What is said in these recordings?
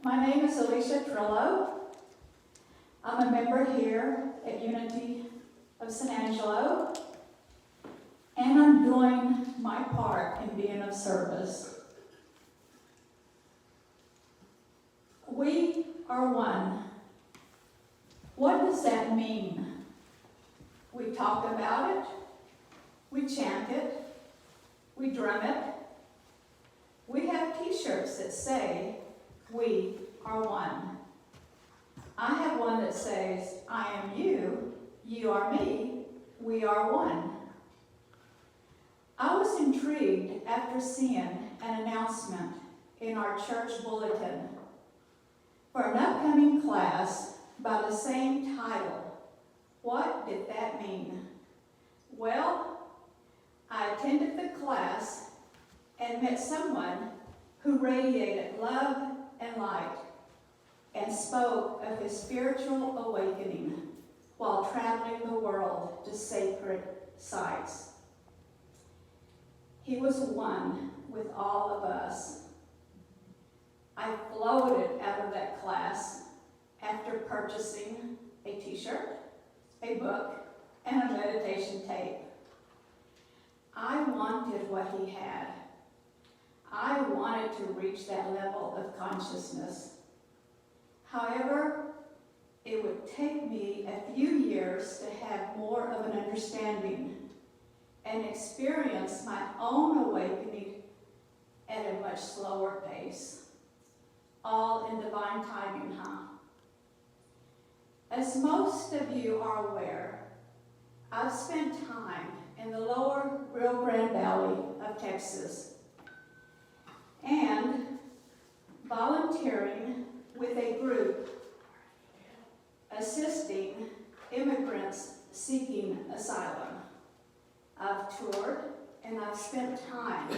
My name is Alicia Trillo. I'm a member here at Unity of San Angelo, and I'm doing my part in being of service. We are one. What does that mean? We talk about it, we chant it, we drum it. We have t-shirts that say, "We are one." I have one that says, "I am you, you are me, we are one." I was intrigued after seeing an announcement in our church bulletin for an upcoming class by the same title. What did that mean? Well, I attended the class and met someone who radiated love and light and spoke of his spiritual awakening while traveling the world to sacred sites. He was one with all of us. I floated out of that class after purchasing a t-shirt, a book, and a meditation tape. I wanted what he had. I wanted to reach that level of consciousness. However, it would take me a few years to have more of an understanding and experience my own awakening at a much slower pace. All in divine timing, huh? As most of you are aware, I've spent time in the lower Rio Grande Valley of Texas and volunteering with a group assisting immigrants seeking asylum. I've toured and I've spent time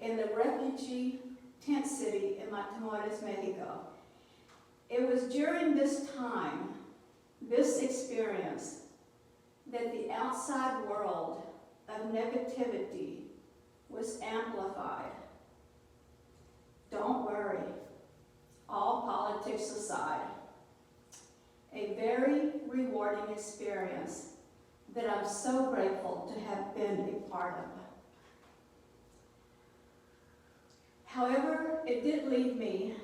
in the refugee tent city in Matamoros, Mexico. It was during this time, this experience, that the outside world of negativity was amplified. Don't worry, all politics aside, a very rewarding experience that I'm so grateful to have been a part of. However, it did leave me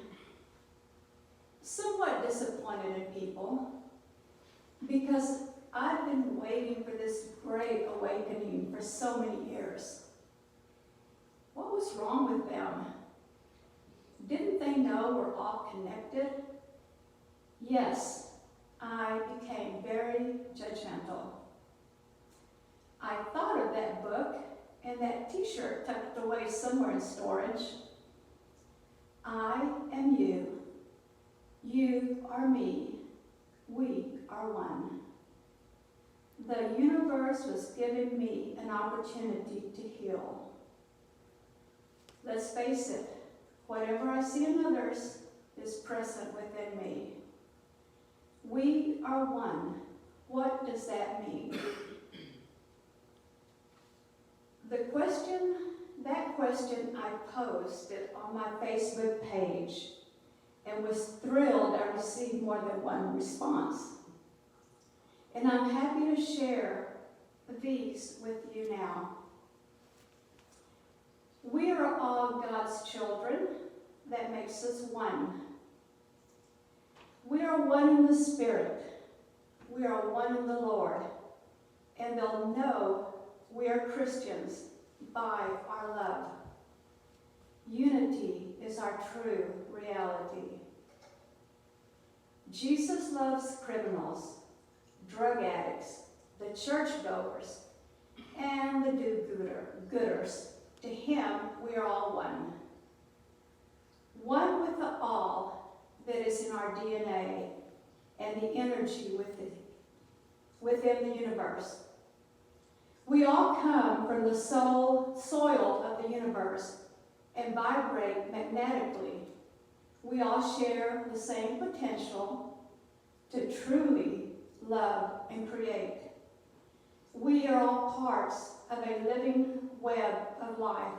somewhat disappointed in people because I've been waiting for this great awakening for so many years. What was wrong with them? Didn't they know we're all connected? Yes, I became very judgmental. I thought of that book and that t-shirt tucked away somewhere in storage. I am you. You are me. We are one. The universe was giving me an opportunity to heal. Let's face it, whatever I see in others is present within me. We are one. What does that mean? That question I posted on my Facebook page and was thrilled I received more than one response. And I'm happy to share these with you now. We are all God's children. That makes us one. We are one in the Spirit. We are one in the Lord. And they'll know we are Christians by our love. Unity is our true reality. Jesus loves criminals, drug addicts, the churchgoers, and the do-gooders. To him, we are all one. One with the all that is in our DNA and the energy within the universe. We all come from the soil of the universe and vibrate magnetically. We all share the same potential to truly love and create. We are all parts of a living web of life.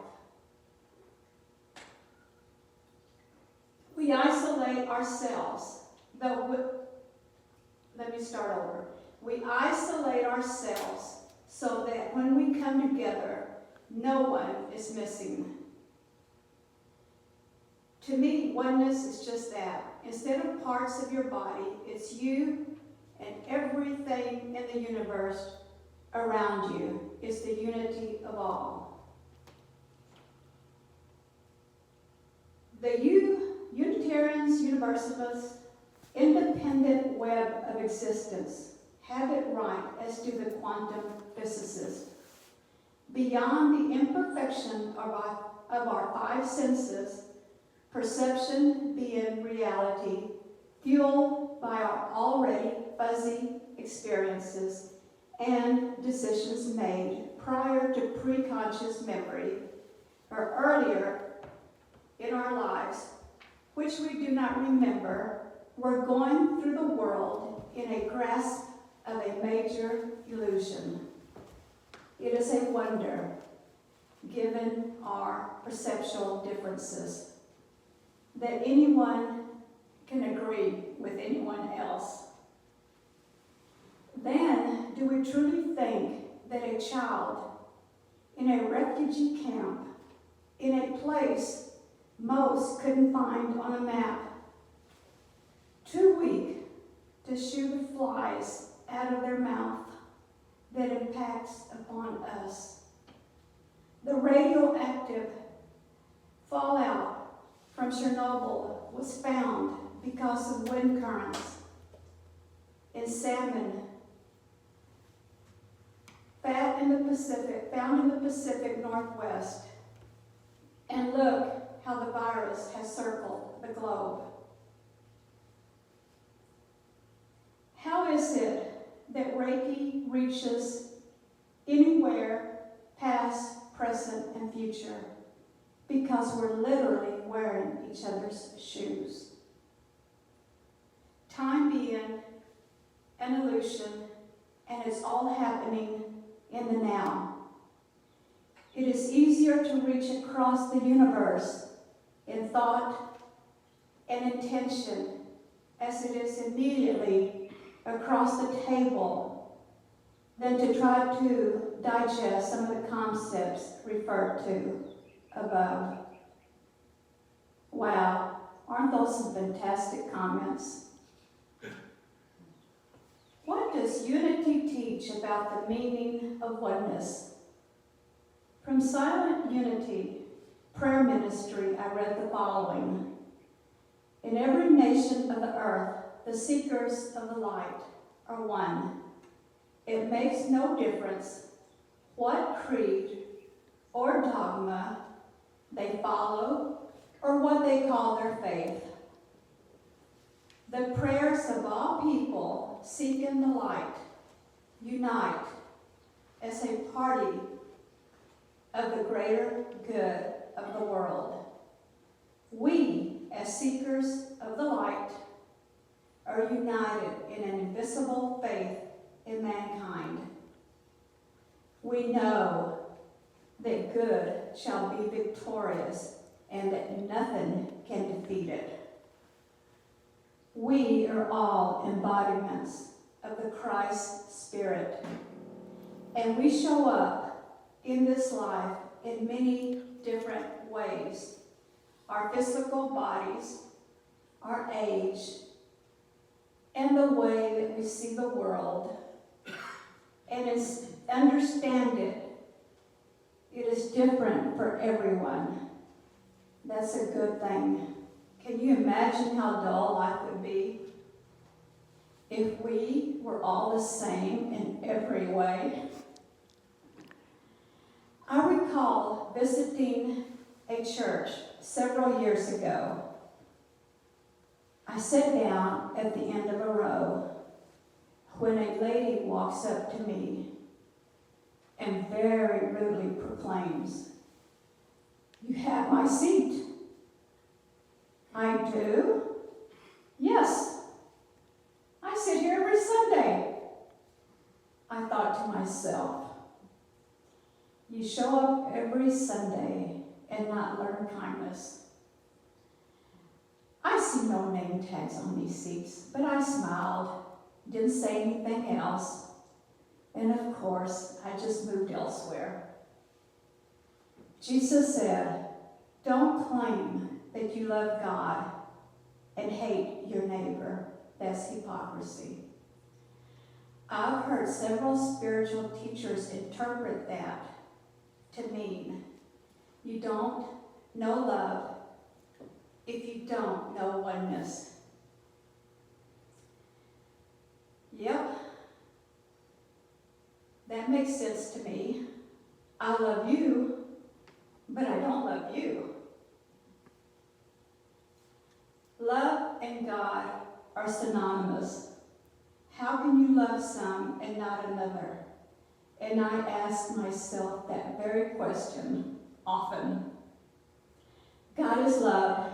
We isolate isolate ourselves, let me start over. We isolate ourselves so that when we come together, no one is missing. To me, oneness is just that. Instead of parts of your body, it's you and everything in the universe around you. It's the unity of all. The Unitarians, Universalists, independent web of existence have it right, as do the quantum physicists. Beyond the imperfection of our five senses, perception being reality, fueled by our already fuzzy experiences and decisions made prior to preconscious memory or earlier in our lives, which we do not remember, we're going through the world in a grasp of a major illusion. It is a wonder, given our perceptual differences, that anyone can agree with anyone else. Then, do we truly think that a child in a refugee camp, in a place most couldn't find on a map, too weak to shoo the flies out of their mouth, that impacts upon us? The radioactive fallout from Chernobyl was found because of wind currents in salmon found in the Pacific Northwest. And look how the virus has circled the globe. How is it that Reiki reaches anywhere, past, present, and future? Because we're literally wearing each other's shoes. Time being an illusion, and it's all happening in the now. It is easier to reach across the universe in thought and intention as it is immediately across the table than to try to digest some of the concepts referred to above. Wow, aren't those some fantastic comments? What does unity teach about the meaning of oneness? From Silent Unity, Prayer Ministry, I read the following. In every nation of the earth, the seekers of the light are one. It makes no difference what creed or dogma they follow or what they call their faith. The prayers of all people seeking the light unite as a party of the greater good of the world. We, as seekers of the light, are united in an invisible faith in mankind. We know that good shall be victorious and that nothing can defeat it. We are all embodiments of the Christ Spirit, and we show up in this life in many different ways. Our physical bodies, our age, and the way that we see the world. And understand it. It is different for everyone. That's a good thing. Can you imagine how dull life would be if we were all the same in every way? I recall visiting a church several years ago. I sat down at the end of a row when a lady walks up to me and very rudely proclaims, "You have my seat." "I do?" "Yes. I sit here every Sunday." I thought to myself, you show up every Sunday and not learn kindness. I see no name tags on these seats, but I smiled, didn't say anything else, and of course, I just moved elsewhere. Jesus said, "Don't claim that you love God and hate your neighbor. That's hypocrisy." I've heard several spiritual teachers interpret that to mean you don't know love if you don't know oneness. Yep, that makes sense to me. I love you, but I don't love you. Love and God are synonymous. How can you love some and not another? And I ask myself that very question often. God is love,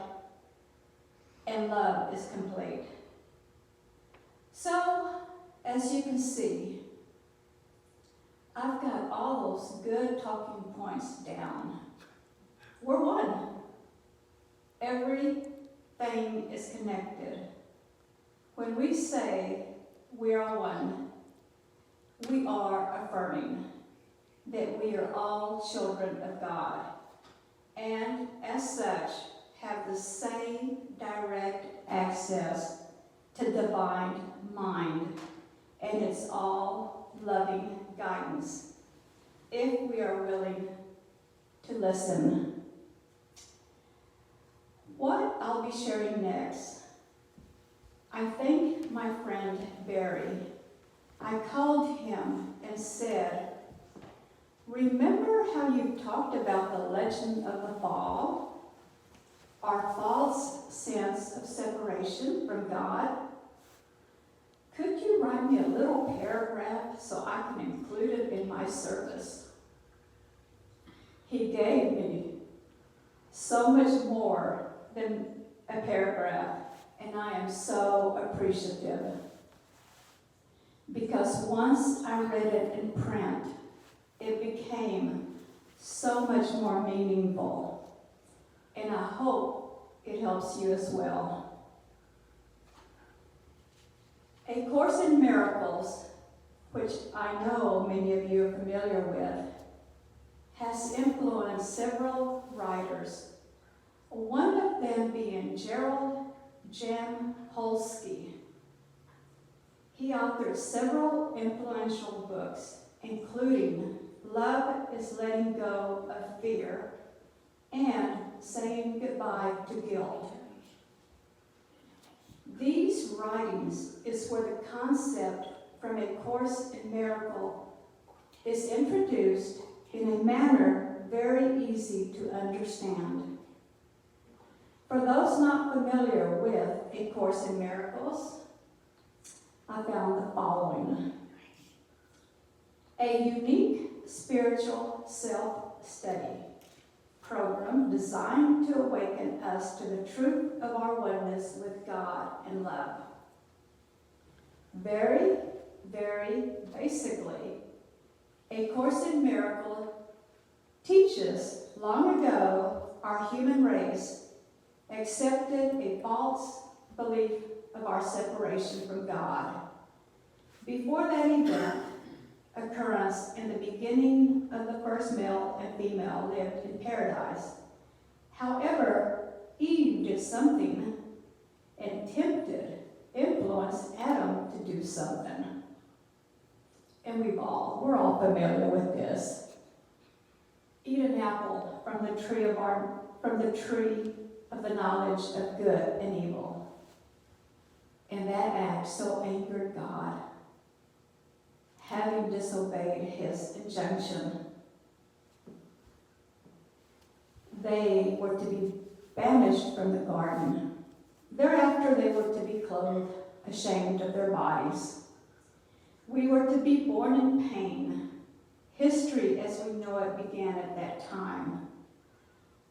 and love is complete. So, as you can see, I've got all those good talking points down. We're one. Everything is connected. When we say we are one, we are affirming that we are all children of God, and as such have the same direct access to divine mind, and it's all loving guidance if we are willing to listen. What I'll be sharing next, I thank my friend Barry. I called him and said, "Remember how you talked about the legend of the fall, our false sense of separation from God? Could you write me a little paragraph so I can include it in my service?" He gave me so much more than a paragraph, and I am so appreciative. Because once I read it in print, it became so much more meaningful, and I hope it helps you as well. A Course in Miracles, which I know many of you are familiar with, has influenced several writers, one of them being Gerald Jamholsky. He authored several influential books, including Love is Letting Go of Fear and Saying Goodbye to Guilt. These writings is where the concept from A Course in Miracles is introduced in a manner very easy to understand. For those not familiar with A Course in Miracles, I found the following. A unique spiritual self-study program designed to awaken us to the truth of our oneness with God and love. Very, very basically, A Course in Miracles teaches long ago our human race accepted a false belief of our separation from God. Before that event occurrence in the beginning of the first male and female lived in paradise. However, Eve did something and influenced Adam to do something. And we're all familiar with this. Eat an apple from the tree of the knowledge of good and evil. And that act so angered God, having disobeyed his injunction. They were to be banished from the garden. Thereafter, they were to be clothed, ashamed of their bodies. We were to be born in pain. History, as we know it, began at that time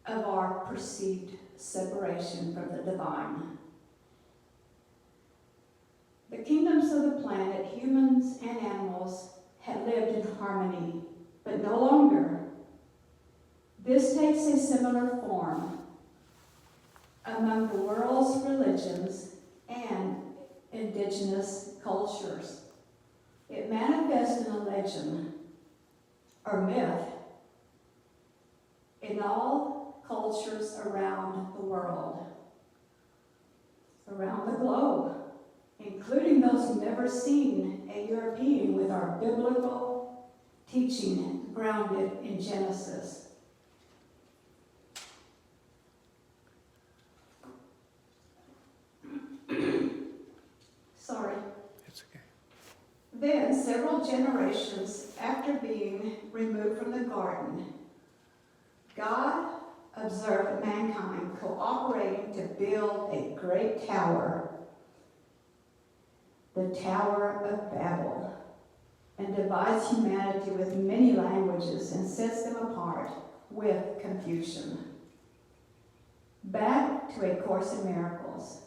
of our perceived separation from the divine. The kingdoms of the planet, humans and animals, had lived in harmony, but no longer. This takes a similar form among the world's religions indigenous cultures. It manifests in a legend or myth in all cultures around the world, around the globe, including those who've never seen a European, with our biblical teaching grounded in Genesis. Sorry. It's okay. Then, several generations after being removed from the garden, God observed mankind cooperating to build a great tower, the Tower of Babel, and divides humanity with many languages and sets them apart with confusion. Back to A Course in Miracles.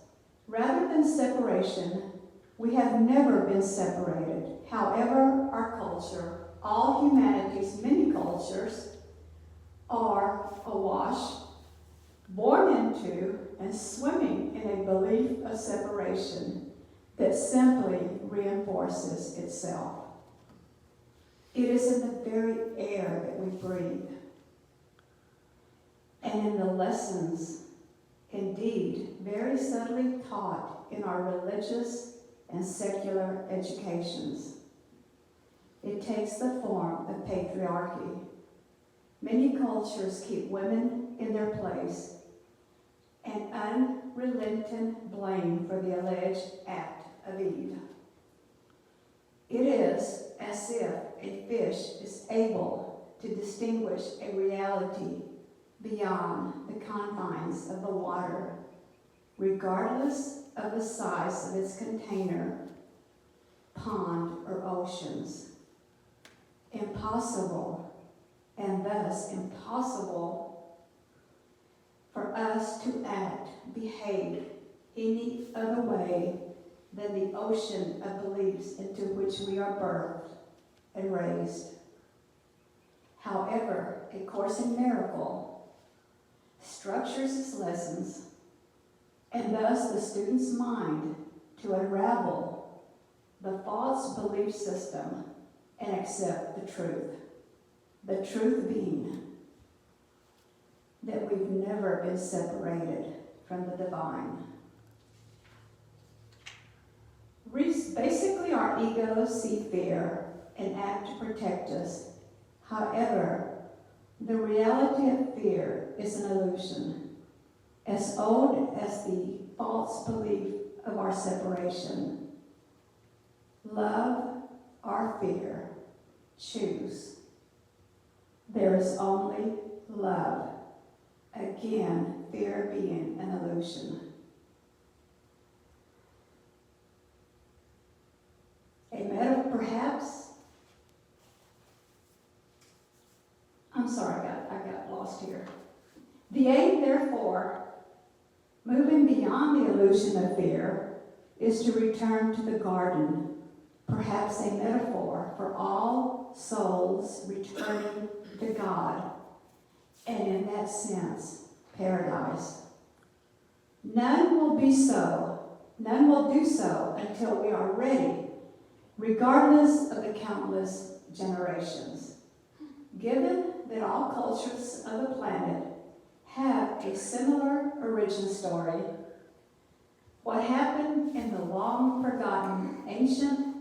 Rather than separation, we have never been separated. However, our culture, all humanity's many cultures, are awash, born into, and swimming in a belief of separation that simply reinforces itself. It is in the very air that we breathe, and in the lessons, indeed, very subtly taught in our religious and secular educations. It takes the form of patriarchy. Many cultures keep women in their place and unrelenting blame for the alleged act of Eve. It is as if a fish is able to distinguish a reality beyond the confines of the water, regardless of the size of its container, pond, or oceans. Impossible, and thus impossible for us to act, behave any other way than the ocean of beliefs into which we are birthed and raised. However, A Course in Miracle structures its lessons and thus the student's mind to unravel the false belief system and accept the truth. The truth being that we've never been separated from the divine. Basically, our egos see fear and act to protect us. However, the reality of fear is an illusion, as old as the false belief of our separation. Love or fear, choose. There is only love. Again, fear being an illusion. A metaphor, perhaps. I'm sorry, I got lost here. The aim, therefore, moving beyond the illusion of fear, is to return to the garden, perhaps a metaphor for all souls returning to God, and in that sense, paradise. None will do so until we are ready, regardless of the countless generations. Given that all cultures of the planet have a similar origin story, what happened in the long-forgotten ancient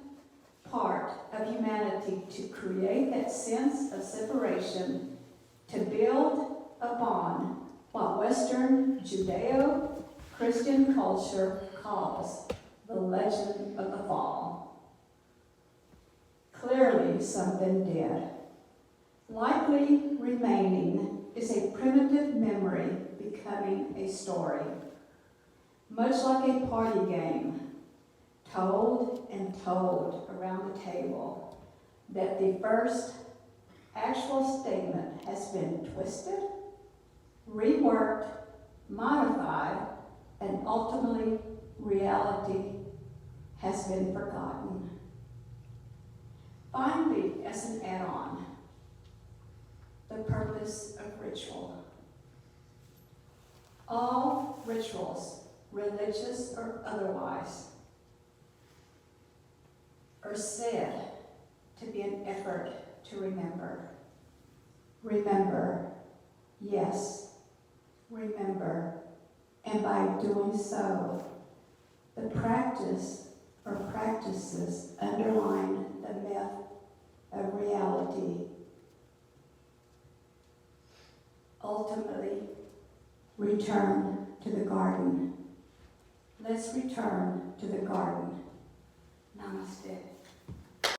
part of humanity to create that sense of separation, to build upon what Western Judeo-Christian culture calls the legend of the fall. Clearly something did. Likely remaining is a primitive memory becoming a story, much like a party game, told and told around the table, that the first actual statement has been twisted, reworked, modified, and ultimately reality has been forgotten. Finally, as an add-on, the purpose of ritual. All rituals, religious or otherwise, or said to be an effort to remember. Remember, yes, remember. And by doing so, the practice or practices underline the myth of reality. Ultimately, return to the garden. Let's return to the garden. Namaste.